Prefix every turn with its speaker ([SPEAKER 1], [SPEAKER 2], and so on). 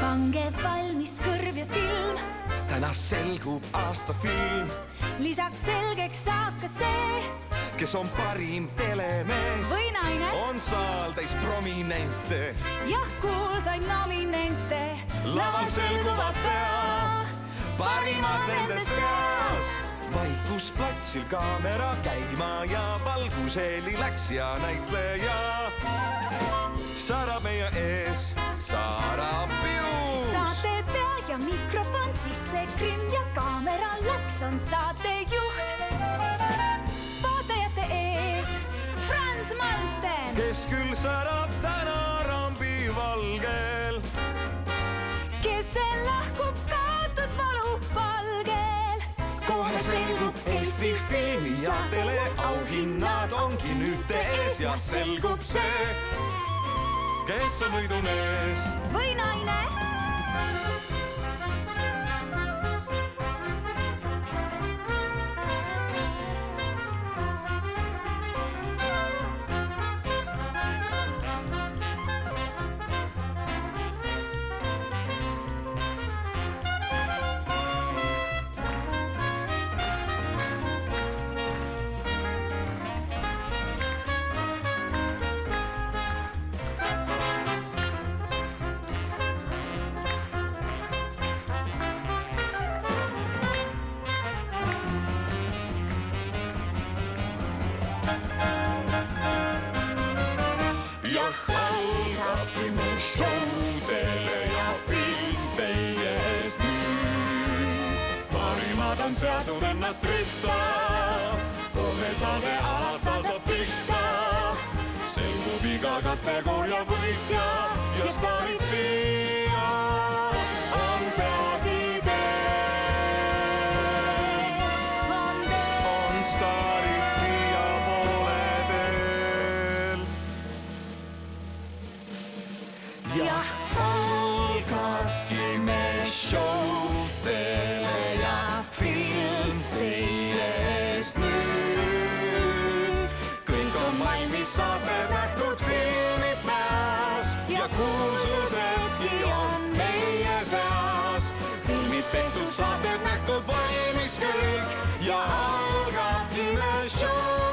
[SPEAKER 1] pange valmis kõrv ja silm.
[SPEAKER 2] Täna selgub aastafilm.
[SPEAKER 1] Lisaks selgeks saab ka see,
[SPEAKER 2] kes on parim telemees
[SPEAKER 1] või naine.
[SPEAKER 2] On saal täis prominente.
[SPEAKER 1] Jah, kuulsaid nominente.
[SPEAKER 2] Laval selguvad pea parimad nende seas. Vaikus platsil kaamera käima ja valguseli läks ja näitleja Sara meie ees, Sara Pius.
[SPEAKER 1] Saatepea ja mikrofon sisse krimm ja kaamera läks on saatejuht. Vaatajate ees Frans Malmsten,
[SPEAKER 2] kes küll särab täna rambi valgel,
[SPEAKER 1] kes lahkub kaotusvalu palgel.
[SPEAKER 2] kohe selgub Eesti filmi ja teleauhinnad ongi nüüd ees ja selgub see, kes on võidumees
[SPEAKER 1] või naine.
[SPEAKER 2] On seatud ennast ritta, kohe saade alata saab pihta. Selgub iga kategooria võitja ja staarid siia on peagi teel. On staarid siia poole teel. Jah, algabki me show tele ja film teie eest nüüd. Kõik on valmis, saated nähtud, filmid näos ja kuulsusedki on meie seas. Filmid tehtud, saated nähtud, valmis kõik ja algabki me show.